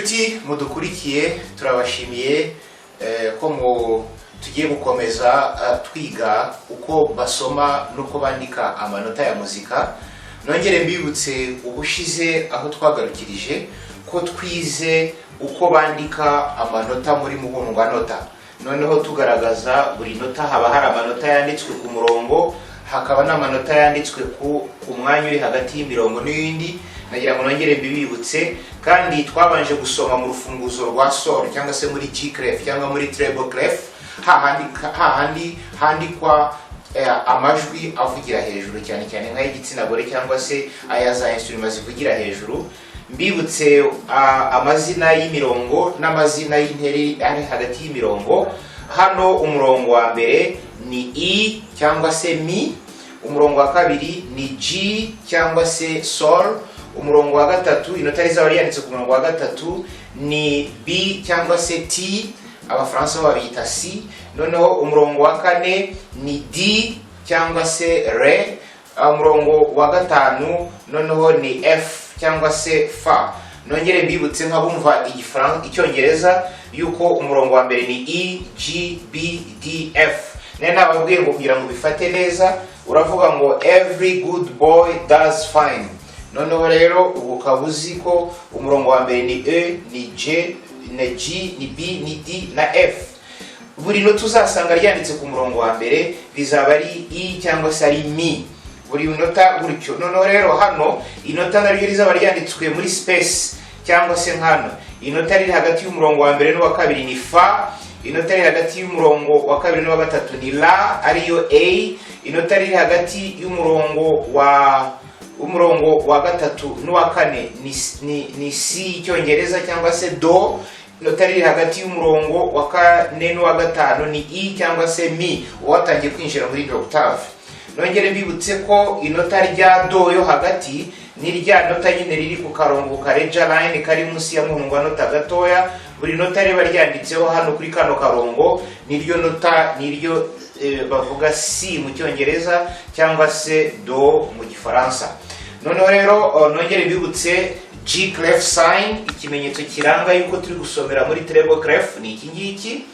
inshuti mudukurikiye turabashimiye ko tugiye gukomeza twiga uko basoma nuko bandika amanota ya muzika. Nongere mbibutse ubushize aho twagarukirije ko twize uko bandika amanota muri muhundwa nota. Noneho tugaragaza buri nota haba hari amanota yanditswe ku murongo, hakaba n'amanota yanditswe ku mwanya uri hagati y'imirongo n'iyindi. Nagira ngo nongere mbibibutse kandi twabanje gusoma mu rufunguzo rwa sol cyangwa se muri G clef cyangwa muri treble clef, hahandi handikwa amajwi avugira hejuru cyane cyane nk'ay'igitsina gore cyangwa se aya za instrument zivugira hejuru. Mbibutse amazina y'imirongo n'amazina y'interi ari hagati y'imirongo. Hano umurongo wa mbere ni I cyangwa se mi, umurongo wa kabiri ni G cyangwa se sol, umurongo wa gatatu inota rizaba ryanditse ku murongo wa gatatu ni B cyangwa se T, abafaransa babita C. Noneho umurongo wa kane ni D cyangwa se Re, umurongo wa gatanu noneho ni F cyangwa se Fa. Nongere mbibutse nk'abumva icyongereza yuko umurongo wa mbere ni E, G, B, D, F. Nababwiye ngo kugira ngo bifate neza uravuga ngo every good boy does fine. Noneho rero ubukabuzi ko umurongo wa mbere ni E, ni J, ni G, ni B, ni D na F. Buri nota uzasanga ryanditse ku murongo wa mbere rizaba ari I cyangwa se ari mi, buri nota gutyo. Noneho rero hano inota naryo rizaba ryanditswe muri space cyangwa se nkano. Inota riri hagati y'umurongo wa mbere n'uwa kabiri ni Fa, inota riri hagati y'umurongo wa kabiri n'uwa gatatu ni La ariyo A, inota riri hagati y'umurongo wa gatatu n'uwa kane ni C icyongereza cyangwa se Do, inota riri hagati y'umurongo wa kane n'uwa gatanu ni I cyangwa se mi, watangiye kwinjira muri octave. Nongere mbibutse ko inota rya Do yo hagati ni rya nota nyine riri ku karongo kareja line kari munsi ya muhundwa nota gatoya. Buri nota riba ryanditseho hano kuri kano karongo niryo nota, niryo bavuga C mu cyongereza cyangwa se Do mu gifaransa. Noneho rero nongere mbibutse G clef sign, ikimenyetso kiranga yuko turi gusomera muri treble clef ni iki ngiki.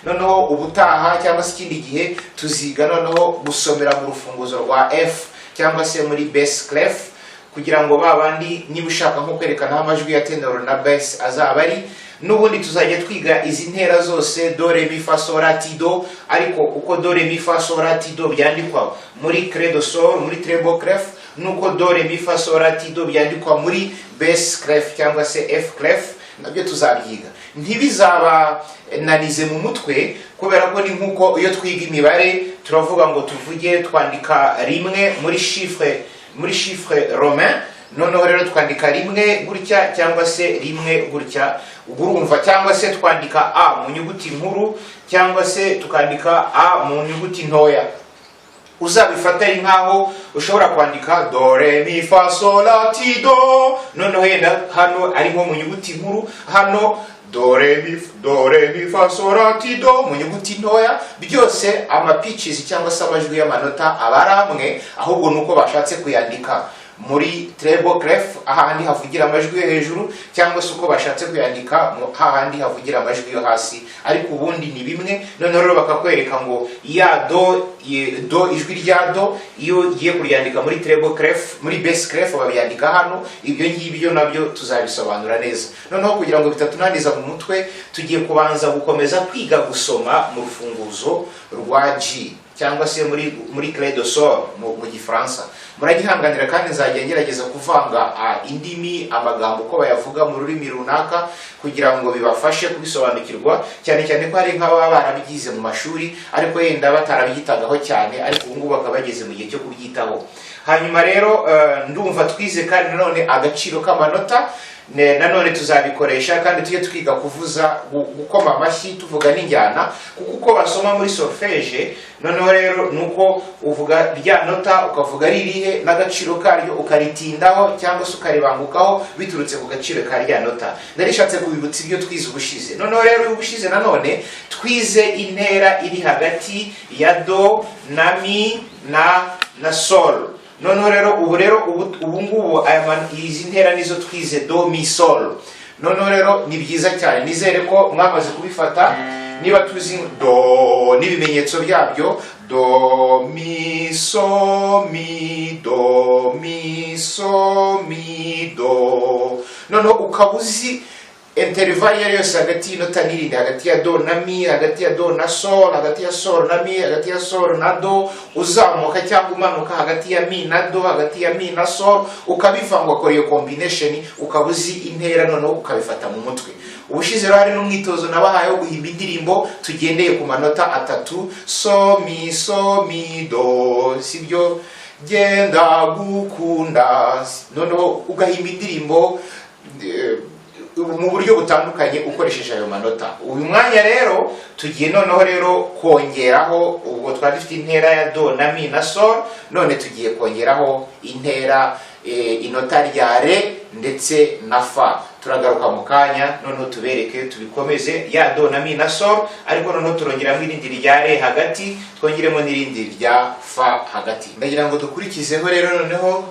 Noneho ubutaha cyangwa se ikindi gihe tuziga noneho gusomera mu rufunguzo rwa F cyangwa se muri bass clef, kugira ngo babandi niba ushaka nko kwerekana amajwi ya tenor na bass azaba ari. Nubundi tuzajya twiga izi ntera zose do re mi fa sol la ti do, ariko uko do re mi fa sol la ti do byandikwa muri cre do sol muri treble clef, nuko do re mi fa sol la ti do byandikwa muri bass clef cyangwa se F clef, nabyo tuzabyiga. Ntibizaba nanize mu mutwe kubera ko ni nkuko iyo twiga imibare turavuga ngo tuvuge twandika rimwe muri chiffre romain. Noneho rero twandika rimwe gutya cyangwa se rimwe gutya, urumva, cyangwa se twandika A mu nyuguti nkuru cyangwa se tukandika A mu nyuguti ntoya. Uzabifata ari nkaho ushobora kwandika do re mi fa sol la ti do, noneho yenda hano ari nko mu nyuguti nkuru, hano do re mi fa sol la ti do mu nyuguti ntoya. Byose ama pitches cyangwa se amajwi y'amanota abaramwe, ahubwo nuko bashatse kuyandika muri treble clef ahandi havugira amajwi yo hejuru, cyangwa se uko bashatse kuyandika hahandi havugira amajwi yo hasi, ariko ubundi ni bimwe. Noneho rero bakakwereka ngo ya do ijwi rya do iyo ugiye kuryandika muri treble clef muri bass clef babyandika hano. Ibyo ngibyo nabyo tuzabisobanura neza. Noneho kugira ngo bitatunaniza mu mutwe tugiye kubanza gukomeza kwiga gusoma mu rufunguzo rwa G cyangwa se muri clé de sol mu gifaransa. Muragihanganira kandi nzajya ngerageza kuvanga indimi amagambo uko bayavuga mu rurimi runaka kugira ngo bibafashe kubisobanukirwa, cyane cyane ko hari nk'ababa barabyize mu mashuri ariko yenda batarabyitagaho cyane, ariko ubu ngubu bakaba bageze mu gihe cyo kubyitaho. Hanyuma rero ndumva twize kandi nanone agaciro k'amanota, nanone tuzabikoresha kandi tujye twiga kuvuza gukoma amashyi tuvuga n'injyana, kuko uko basoma muri solfège. Noneho rero nuko uvuga rya nota ukavuga ririhe n'agaciro karyo ukaritindaho cyangwa se ukaribangukaho biturutse ku gaciro ka rya nota. Narishatse kubibutsa ibyo twize ubushize. Noneho rero ubushize nanone twize intera iri hagati ya do na mi na sol. Noneho rero ubu ngubu izi ntera nizo twize do mi sol. noneho rero ni byiza cyane, nizere ko mwamaze kubifata. Niba tuzi do n'ibimenyetso byabyo, do mi so mi do mi so mi do, noneho ukaba uzi interval iyo yose hagati y'inota n'irindi, hagati ya do na mi, hagati ya do na sol, hagati ya sol na mi, hagati ya sol na do, uzamuka cyangwa umanuka hagati ya mi na do, hagati ya mi na sol, ukabivanga ukora iyo combination, ukaba uzi intera, noneho ukabifata mu mutwe. Ubushize rero hari n'umwitozo nabahaye wo guhimba indirimbo tugendeye ku manota atatu, so mi do, sibyo, genda gukunda, noneho ugahimba indirimbo mu buryo butandukanye ukoresheje ayo manota. Uyu mwanya rero tugiye noneho rero kongeraho, ubwo twari dufite intera ya do na mi na sol, none tugiye kongeraho intera inota rya re ndetse na fa. Turagaruka mu kanya noneho tubereke tubikomeze ya do na mi na sol, ariko noneho turongeramo irindi rya re hagati, twongeremo n'irindi rya fa hagati. Ndagira ngo dukurikizeho rero noneho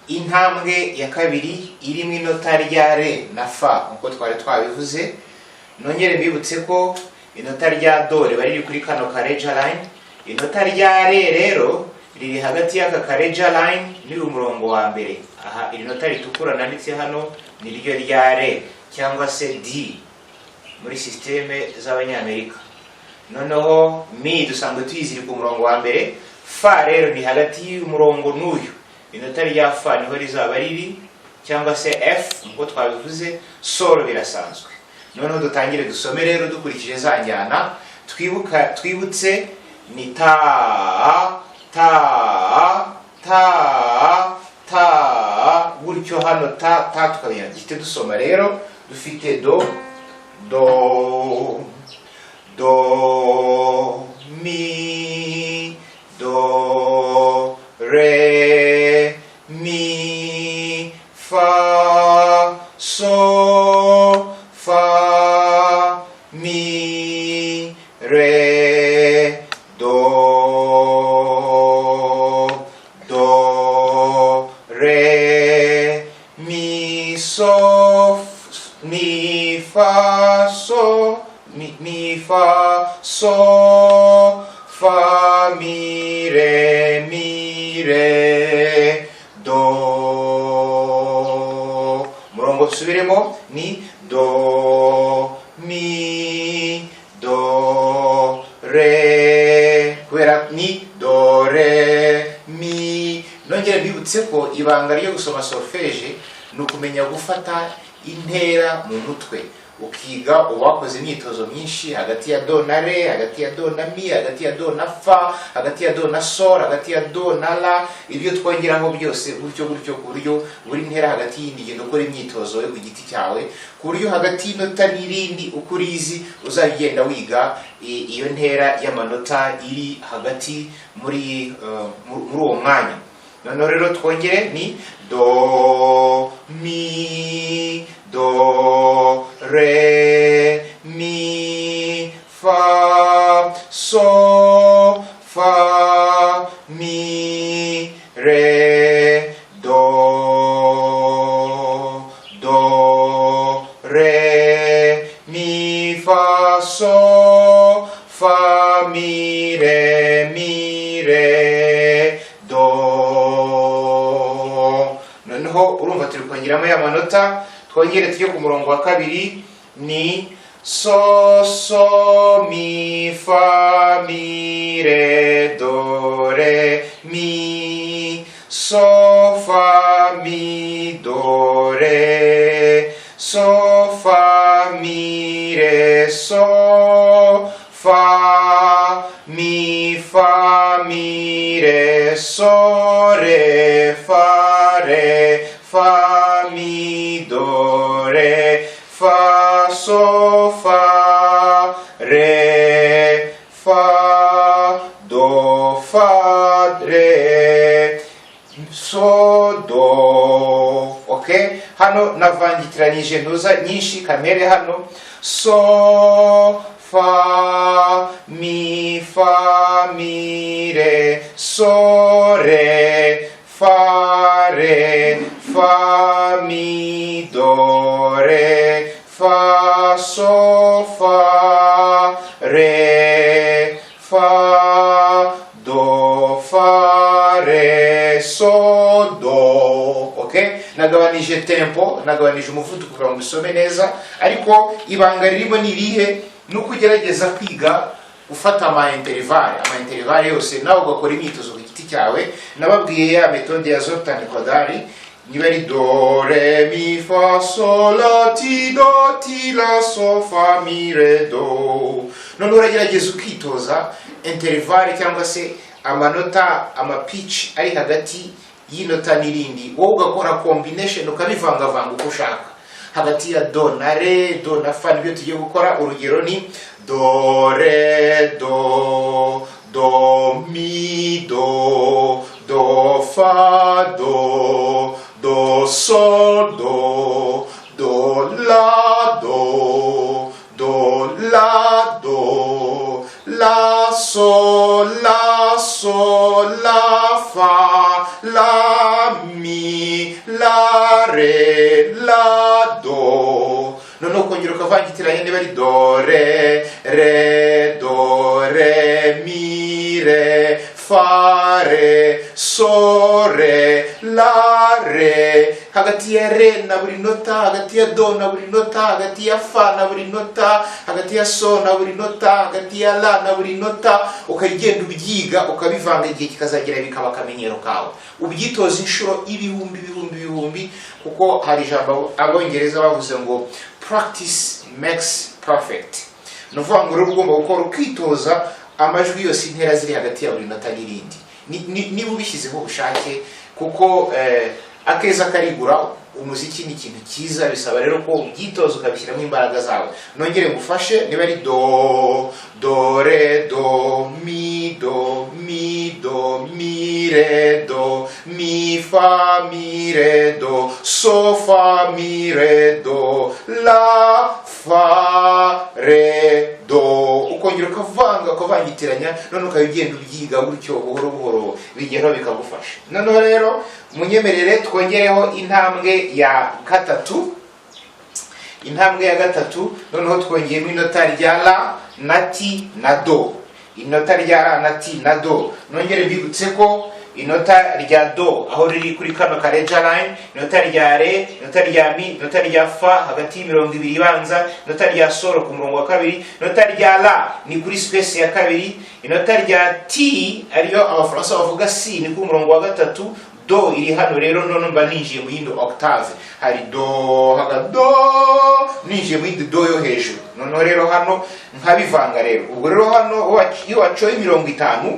intambwe ya kabiri irimo inota rya re na fa nkuko twari twabivuze. Nongere mbibutse ko inota rya do riba riri kuri kano kareja line, inota rya re rero riri hagati y'aka kareja line n'umurongo wa mbere. Aha iri nota ritukura nanditse hano ni ryo rya re cyangwa se D muri systeme z'abanyamerika. Noneho mi dusanzwe tuyiziri ku murongo wa mbere, fa rero ni hagati y'umurongo n'uyu, inota rya fa niho rizaba riri cyangwa se F nkuko twabivuze, sol birasanzwe. Noneho dutangire dusome rero dukurikije za njyana. Twibutse ni ta ta ta ta, gutyo hano ta tukabona gite dusoma rero dufite do do do mi do re mi fa so fa mi re do do re mi so mi fa so mi fa so fa mi re do. Murongo subiremo ni do mi do re, kubera ni do re mi. Nongera mbibutse ko ibanga ryo gusoma solfege ni ukumenya gufata intera mu mutwe, ukiga uwakoze imyitozo myinshi hagati ya do na re, hagati ya do na mi, hagati ya do na fa, hagati ya do na sol, hagati ya do na la, ibyo twongeraho byose gutyo ku buryo buri ntera hagati y'indi genda ukora imyitozo yo ku giti cyawe, ku buryo hagati y'inota n'irindi uko urizi uzagenda wiga iyo ntera y'amanota iri hagati muri uwo mwanya. Noneho rero twongere ni do mi do re mi fa so fa mi re do do re mi fa so fa mi re do. Noneho urumva turi kongeramo ya manota. Twongere tujye ku murongo wa kabiri ni so so mi fa mi re do re mi so fa mi do re so fa mi re so fa mi re so re fa mi do re fa so fa re fa do fa re so do. Okay, hano navangitiranyije ntuza nyinshi kamere hano so fa mi re so re fa mi do re fa re fa do fa re so do. Okay, nagabanije tempo, nagabanije umuvuduko kugira ngo mbisome neza, ariko ibanga ririmo ni irihe? Nuko ugerageza kwiga ufata ama intervale yose, nawe ugakora imyitozo ku giti cyawe. Nababwiye ya metode ya Zoltan Kodály, niba ari do re mi fa sol la ti do ti la so fa mi re do. None uragerageza ukitoza intervale cyangwa se amanota, ama pitch ari hagati y'inota n'irindi, wowe ugakora combination ukabivangavanga uko ushaka hagati ya do na re, do na fa. Nibyo tugiye gukora. Urugero ni do re do, do mi do, do fa do, do sol do, do la do, do la do, la sol la fa la mi la re la do. None ukongera ukavangitiranya niba ari do re mi re fa re so re la re. Hagati ya re na buri nota, hagati ya do na buri nota, hagati ya fa na buri nota, hagati ya so na buri nota, hagati ya la na buri nota, ukagenda ubyiga ukabivanga, igihe kikazagera bikaba akamenyero kawe. Ubyitoza inshuro ibihumbi, kuko hari ijambo abongereza bavuze ngo practice makes perfect. Nuvuga ngo ugomba gukora ukitoza amajwi yose, intera ziri hagati ya buri nota n'irindi, niba ubishyizeho ubushake, kuko akeza karigura. Umuziki ni ikintu cyiza, bisaba rero ko ubyitoza ukabishyiramo imbaraga zawe. Nongere ngufashe, niba ari do re do mi re do mi fa mi re do so fa mi re do la fa re do. Ukongera ukavangitiranya, none ukabigenda ubyiga gutyo buhoro buhoro, bigeraho bikagufasha. Noneho rero munyemerere twongereho intambwe ya gatatu. Intambwe ya gatatu, noneho twongeyemo inota rya la na ti na do. Inota rya la na ti na do, nongere mbibutse ko inota rya do aho riri kuri kano kareja line, inota rya re, inota rya mi, inota rya fa hagati y'imirongo ibiri ibanza, inota rya sol ku murongo wa kabiri, inota rya la ni kuri space ya kabiri, inota rya ti ariyo abafaransa bavuga si ni ku murongo wa gatatu. Do iri hano rero, none mba ninjiye mu yindi octave. Hari do haga do, ninjiye mu yindi do yo hejuru. Noneho rero hano nkabivanga rero. Ubwo rero hano iyo wacoye 50,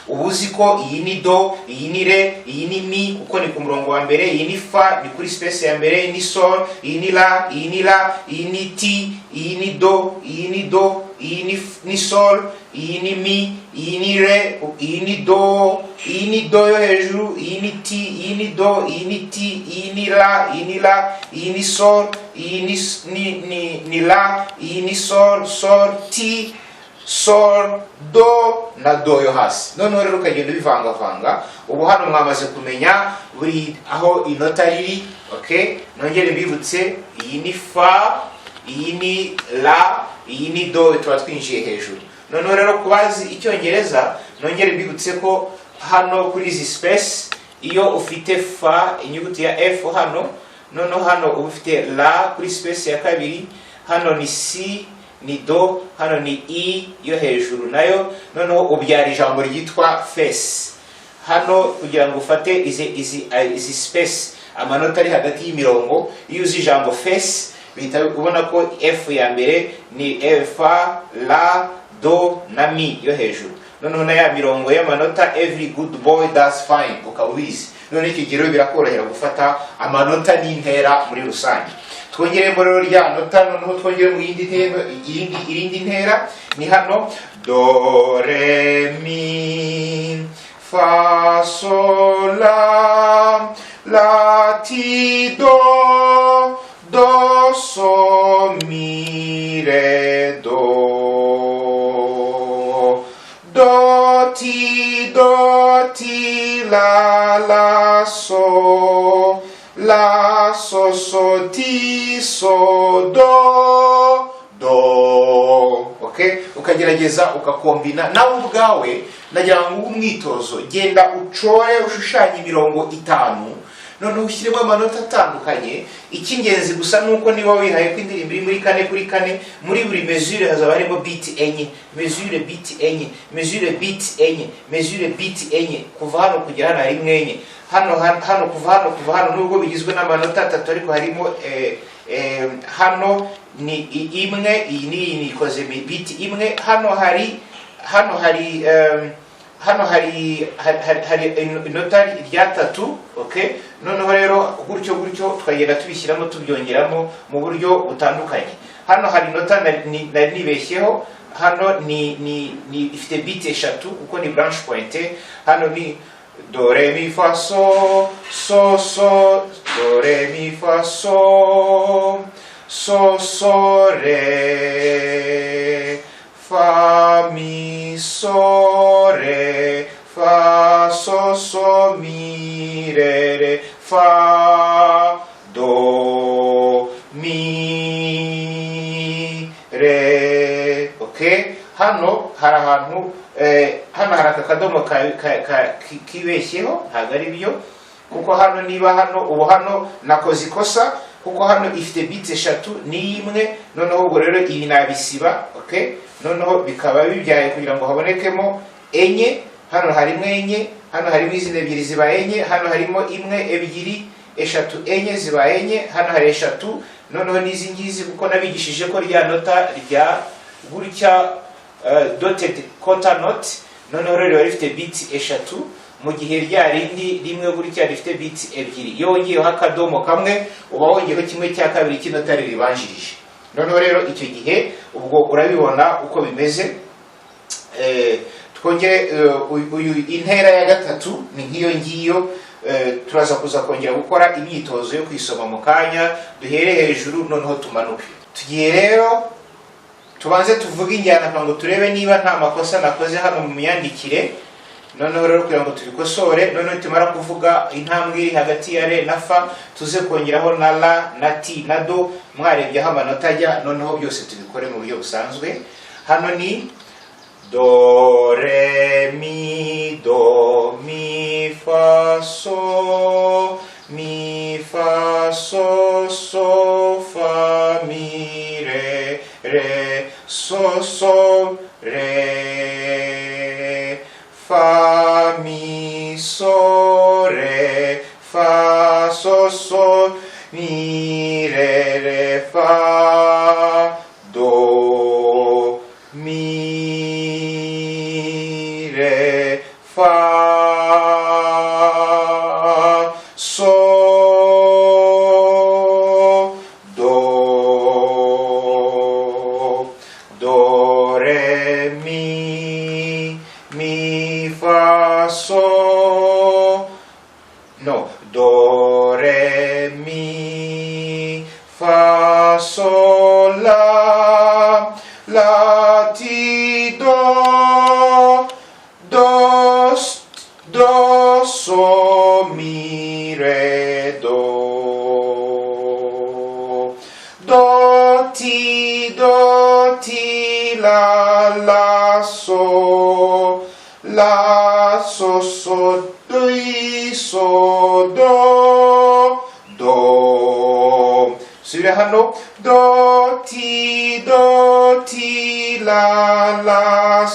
ubuzi ko iyi ni do, iyi ni re, iyi ni mi kuko ni ku murongo wa mbere, iyi ni fa ni kuri space ya mbere, iyi ni sol, iyi ni la, iyi ni la, iyi ni ti, iyi ni do, iyi ni do, iyi ni sol, iyi ni mi, iyi ni re, iyi ni do, iyi ni do yo hejuru, iyi ni ti, iyi ni do, iyi ni ti, iyi ni la, iyi ni la, iyi ni sol, iyi ni la, iyi ni sol, ti, sol, do na do yo hasi. Noneho rero ukagenda ubivangavanga. Ubu hano mwamaze kumenya buri aho inota riri. Okay, nongere mbibutse, iyi ni fa, iyi ni la, iyi ni do, tuba twinjiye hejuru. Noneho rero kubazi icyongereza, nongere mbibutse ko hano kuri izi space, iyo ufite fa, inyuguti ya f hano, noneho hano uba ufite la kuri space ya kabiri, hano ni si ni do, hano ni i yo hejuru nayo. Noneho ubyara ijambo ryitwa face hano, kugira ngo ufate izi space, amanota ari hagati y'imirongo. Iyo uzi ijambo face, bihita ubona ko f ya mbere ni fa, la, do na mi yo hejuru. Noneho na ya mirongo y'amanota every good boy does fine ukaba ubizi. None iki giro birakorohera gufata amanota n'intera muri rusange. Twongeremo rero rya nota, noneho twongere mu irindi ntera. Ni hano do re mi fa sol la ti do, do so mi re do, do ti la so, la so ti so do ukagerageza ukakombina nawe ubwawe. Nagira ngo umwitozo, genda ucore ushushanya imirongo 5 none ushyiremo amanota atandukanye. Icy'ingenzi gusa nuko niba wihaye ko indirimbo iri muri 4 kuri 4, muri buri mesure hazaba harimo beat enye, mesure beat enye, mesure beat enye, mesure beat enye, kuva hano kugera hano hari imwenye, hano kuva hano nubwo bigizwe n'amanota 3 ariko harimo hano ni imwe, iyi ni ikoze beat imwe, hano hari inota rya 3. Okay, noneho rero gutyo twagenda tubishyiramo tubyongeramo mu buryo butandukanye. Hano hari inota nari nibeshyeho, hano ni ifite beat 3 kuko ni branch pointe. Hano ni do re mi fa so do re mi fa so re fa mi so re fa so mi re fa do mi re. Okay, hano hari ahantu hano hari akadomo kibeshyeho, ntabwo ari byo kuko hano niba hano hano nakoze ikosa kuko hano ifite beat 3 ni imwe. Noneho ubwo rero ibi nabisiba. Okay, noneho bikaba bibyaye kugira ngo habonekemo enye. Hano harimo enye, hano harimo izindi ebyiri ziba enye, hano harimo imwe, ebyiri, eshatu, enye ziba enye, hano hari 3. Noneho n'izi ngizi kuko nabigishije ko rya nota rya gutya dotted quarter note, noneho rero rifite beat 3, mu gihe rya rindi rimwe gutya rifite beat 2. Iyo wongeyeho akadomo kamwe uba wongeyeho 1/2 cy'inota ribanjirije. Noneho rero icyo gihe ubwo urabibona uko bimeze. Twongere intera ya 3 ni nk'iyo ngiyo. Turaza kuza kongera gukora imyitozo yo kwisoma mu kanya, duhere hejuru noneho tumanuke. Tugiye rero tubanze tuvuge injyana ngo turebe niba nta makosa nakoze hano mu myandikire. Noneho rero kugira ngo tubikosore, noneho tumara kuvuga intambwe iri hagati ya re na fa, tuze kongeraho na la na ti na do. Mwarebye aho amanota ajya, noneho byose tubikore mu buryo busanzwe. Hano ni do re mi do mi fa so fa mi re so re fa mi so re fa so mi re fa do mi re fa so do re mi fa so do re mi fa so la ti do so mi re do ti la so so do. Subire hano do ti la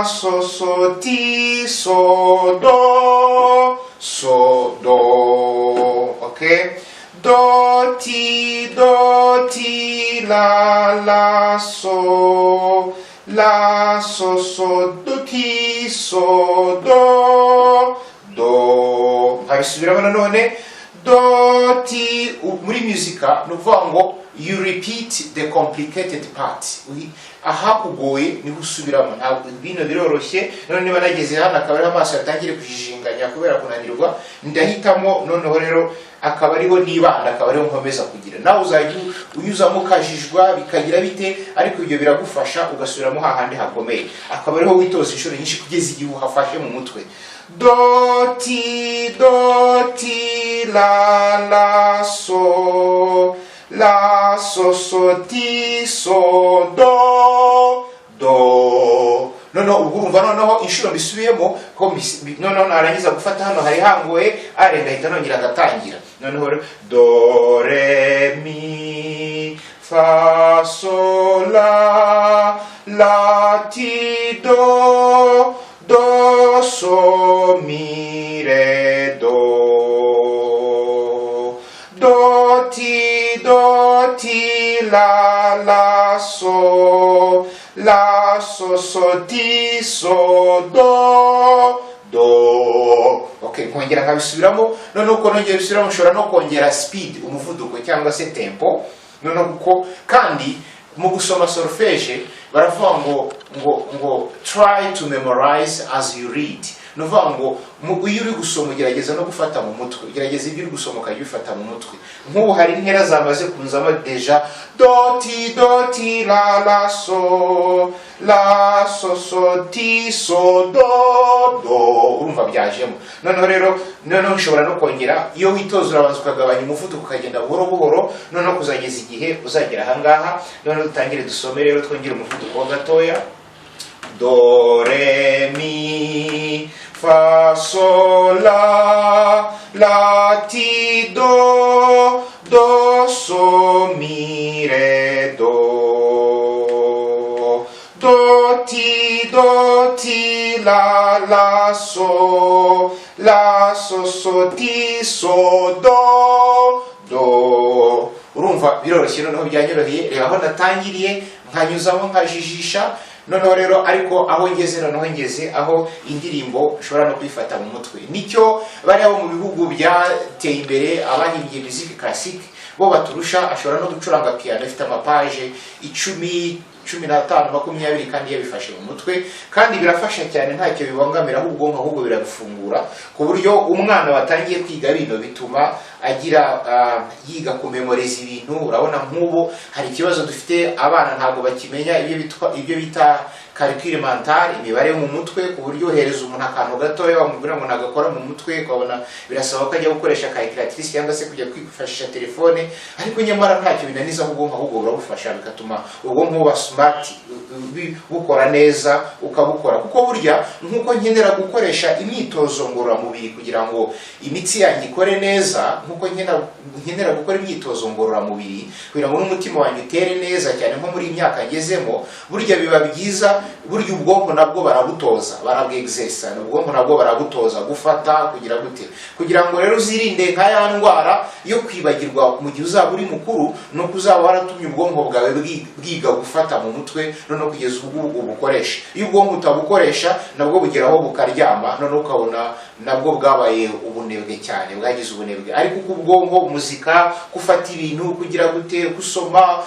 so ti so do. Okay, do ti la so do ti so do. Habisubiramo nanone do ti. Muri muzika nuvuga ngo you repeat the complicated part. Aha kugoye ni gusubiramo, ntabwo bino biroroshye. None niba nageze hano akaba ari amaso yatangire kujijinganya kubera kunanirwa, ndahitamo noneho rero akaba ariho nibanda, akaba ariho nkomeza kugira. Nawe uzajya uyuzamo kajijwa bikagira bite, ariko ibyo biragufasha ugasubiramo hahandi hakomeye. Akaba ariho witoza inshuro nyinshi kugeza igihe uhafashe mu mutwe. Do ti la so la so so ti so do do. Noneho ubwo urumva noneho inshuro mbisubiyemo ko noneho narangiza gufata hano hari hangoye are ndahita nongera ngatangira. Noneho do re mi fa sol la ti do do so mi re do ti la so so ti so do do. Okay, kongera nkabisubiramo. Noneho uko nongera bisubiramo nshobora no kongera speed, umuvuduko cyangwa se tempo. Noneho uko kandi mu gusoma solfège baravuga ngo try to memorize as you read. Nuvuga ngo iyo uri gusoma ugerageza no gufata mu mutwe, ugerageza ibyo uri gusoma ukajya ubifata mu mutwe. Nk'ubu hari intera zamaze kunzamo deja do ti la so ti so do. Urumva byajemo. Noneho rero ushobora no kongera iyo witoza urabanza ukagabanya umuvuduko ukagenda buhoro buhoro, noneho kuzageza igihe uzagera aha ngaha. Noneho dutangire dusome rero twongera umuvuduko gatoya. Do re mi fa sol la ti do so mi re do ti la so so ti so do. Urumva biroroshye. Noneho byanyoroheye. Reba aho natangiriye nkanyuzamo nkajijisha. Noneho rero ariko aho ngeze aho indirimbo ushobora no kwifata mu mutwe. Nicyo bari abo mu bihugu byateye imbere abahimbye music classic bo baturusha. Ashobora no gucuranga piano ifite amapaje 10, 15, 20 kandi yabifashe mu mutwe, kandi birafasha cyane ntacyo bibangamira ubwonko, ahubwo birabufungura ku buryo umwana watangiye kwiga bino bituma agira yiga kumemoriza ibintu. Urabona nk'ubu hari ikibazo dufite, abana ntabwo bakimenya ibyo bita calcul mental, imibare mu mutwe, ku buryo uhereza umuntu akantu gatoya wamubwira ngo nagakora mu mutwe, ukabona birasaba ko ajya gukoresha calculatrice cyangwa se kujya kwifashisha telefone, ariko nyamara ntacyo binaniza ubwonko, ahubwo burabufasha bigatuma ubwonko buba smart, bukora neza ukabukora. Kuko burya nk'uko nkenera gukoresha imyitozo ngororamubiri kugira ngo imitsi yanjye ikore neza, nk'uko nkenera gukora imyitozo ngororamubiri kugira ngo n'umutima wanjye utere neza, cyane nko muri imyaka ngezemo, burya biba byiza. Burya ubwonko nabwo barabutoza, barabwexercise, ubwonko nabwo barabutoza gufata kugira ngo rero uzirinde nka ya ndwara yo kwibagirwa mu gihe uzaba uri mukuru, no kuzaba waratumye ubwonko bwawe bwiga gufata mu mutwe, no kugeza ubwo ubukoresha. Iyo ubwonko utabukoresha nabwo bugeraho bukaryama, no ukabona nabwo bwabaye ubunebwe cyane, bwagize ubunebwe. Ariko uko ubwonko, muzika, gufata ibintu, kugira gusoma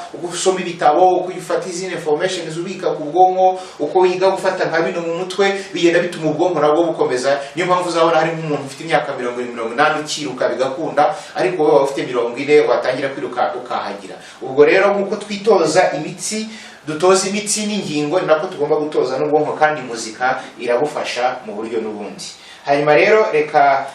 ibitabo, kuyifata izindi information ubika ku bwonko, uko wiga gufata nka bino mu mutwe, bigenda bituma ubwonko nabwo bukomeza. Niyo mpamvu uzabona hari nk'umuntu ufite imyaka 80 ukiruka bigakunda, ariko wowe ufite 40 watangira kwiruka ukahagira. Ubwo rero nk'uko twitoza imitsi, dutoza imitsi n'ingingo, nako tugomba gutoza n'ubwonko, kandi muzika irabufasha mu buryo n'ubundi. Hanyuma rero reka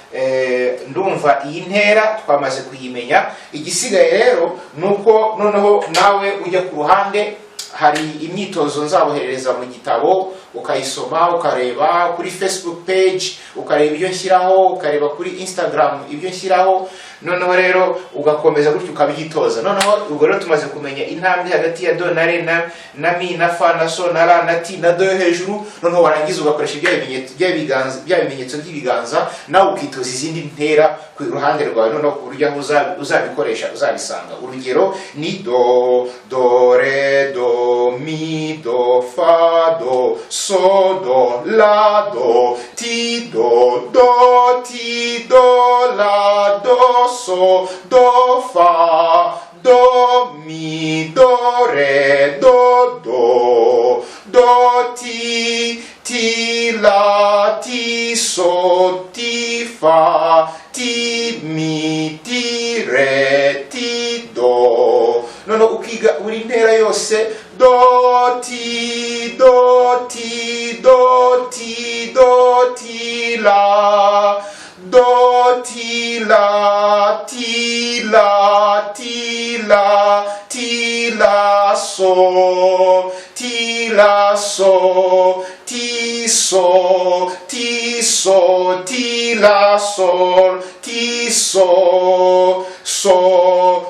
ndumva iyi ntera twamaze kuyimenya. Igisigaye rero nuko noneho nawe ujya ku ruhande, hari imyitozo nzaboherereza mu gitabo ukayisoma, ukareba kuri Facebook page, ukareba ibyo nshyiraho, ukareba kuri Instagram ibyo nshyiraho. Noneho rero ugakomeza gutyo ukabyitoza. Noneho ubwo rero tumaze kumenya intambwe hagati ya do na re na mi na fa na so na la na ti na do yo hejuru. Noneho warangiza ugakoresha bya bimenyetso by'ibiganza, nawe ukitoza izindi ntera ku ruhande rwawe, noneho ku buryo uzabikoresha uzabisanga. Urugero ni do re do mi do fa do so do la do ti do ti do la do so do fa do mi do re do ti la ti so ti fa ti mi ti re ti do. Nono ukiga buri ntera yose, do ti la tila tila tila tila so tila so ti so ti so tila sol ti so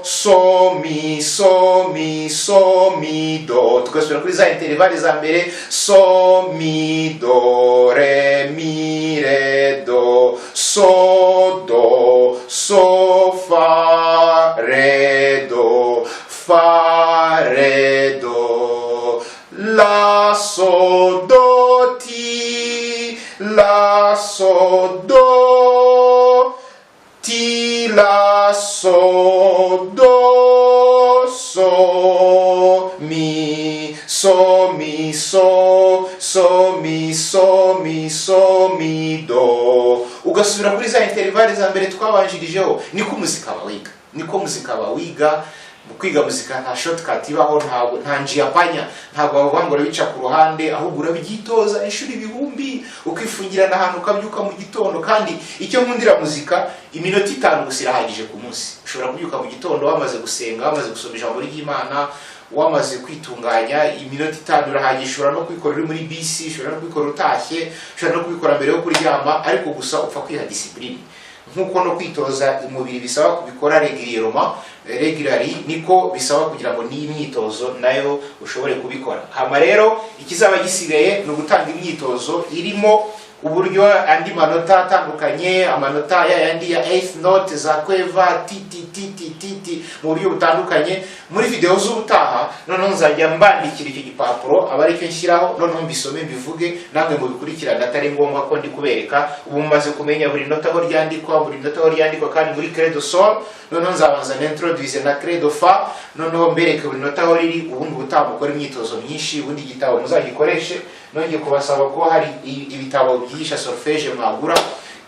so mi so mi so mi do. Tugasubira kuri za intervali za mbere so mi do re mi re do so do so fa re do la so do ti la so do ti la so do so mi so mi so so mi so mi so mi do. Ugasubira kuri za intervali za mbere twabanjirijeho. Niko muzika bawiga kwiga muzika nta shortcut ibaho, nta njia panya, ntabwo bavangura bica ku ruhande, ahubwo urabyitoza inshuro ibihumbi ukifungirana ahantu ukabyuka mu gitondo. Kandi icyo nkundira muzika, iminota 5 gusa irahagije ku munsi. Ushobora kubyuka mu gitondo wamaze gusenga, wamaze gusoma ijambo ry'Imana, wamaze kwitunganya, iminota 5 irahagije. Ushobora no kwikora uri muri bisi, ushobora no kwikora utashye, ushobora no kwikora mbere yo kuryama, ariko gusa upfa kwiha discipline. Nkuko no kwitoza umubiri bisaba kubikora regularly, niko bisaba kugira ngo ni imyitozo nayo ushobore kubikora. Hama rero ikizaba gisigaye no gutanga imyitozo irimo uburyo andi manota atandukanye, amanota yandi ya 8th note za kweva ti mu buryo butandukanye. Muri video z'ubutaha noneho nzajya mbandikira icyo gipapuro aba ari cyo nshyiraho, noneho mbisome mbivuge namwe mu bikurikirana, atari ngombwa ko ndi kubereka. Ubu mumaze kumenya buri nota aho ryandikwa, kandi muri credo sol noneho nzabanza n'introduce na credo fa, noneho mbereke buri nota aho riri. Ubundi ubutaha mukora imyitozo myinshi, ubundi igitabo muzagikoreshe. Nongeye kubasaba ko hari ibitabo byigisha solfège mwagura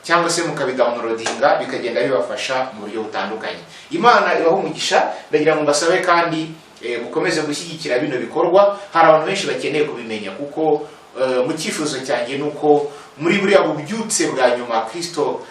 cyangwa se mukabidownloadinga, bikagenda bibafasha mu buryo butandukanye. Imana ibaho umugisha. Ndagira ngo mbasabe kandi mukomeze gushyigikira bino bikorwa. Hari abantu benshi bakeneye kubimenya, kuko mu cyifuzo cyanjye nuko muri buriya bubyutse bwa nyuma Kristo,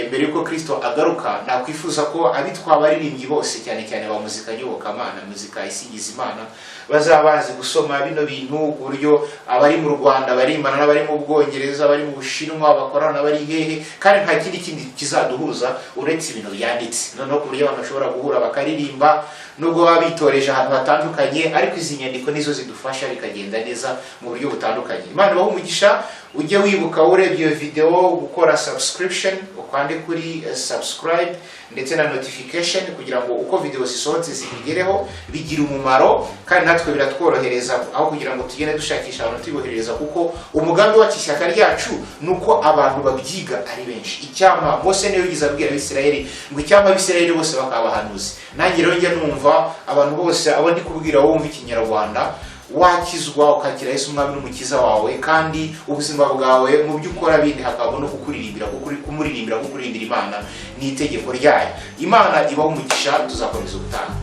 mbere yuko Kristo agaruka, nakwifuza ko abitwa baririmbyi bose, cyane cyane ba muzika nyobokamana, muzika isingiza Imana, bazabazi gusoma bino bintu ku buryo abari mu Rwanda barimbana n'abari mu Bwongereza, abari mu Bushinwa bakorana n'abari hehe, kandi nta kindi kizaduhuza uretse ibintu byanditse. Noneho ku buryo abantu bashobora guhura bakaririmba, nubwo baba bitoreje ahantu hatandukanye, ariko izi nyandiko nizo zidufasha bikagenda neza mu buryo butandukanye. Imana ibahe umugisha. Ujye wibuka urebye iyo video gukora subscription, ukande kuri subscribe ndetse na notification, kugira ngo uko video zisohotse zibigereho bigira umumaro, kandi natwe biratworohereza aho kugira ngo tugende dushakisha abantu tuboherereza, kuko umugambi wacu ishyaka ryacu nuko abantu babyiga ari benshi. Icyama Mose niyo yigize abwira Abisirayeli ngo icyama Abisirayeli bose bakabahanuzi. Nanjye rero njye numva abantu bose abo ndi kubwira wumva ikinyarwanda wakizwa ukakira Yesu umwami n'umukiza wawe, kandi ubuzima bwawe mu byo ukora bindi hakaba no kumuririmbira kukurindira Imana ni itegeko ryayo. Imana ibaho umugisha. Tuzakomeza ubutaha.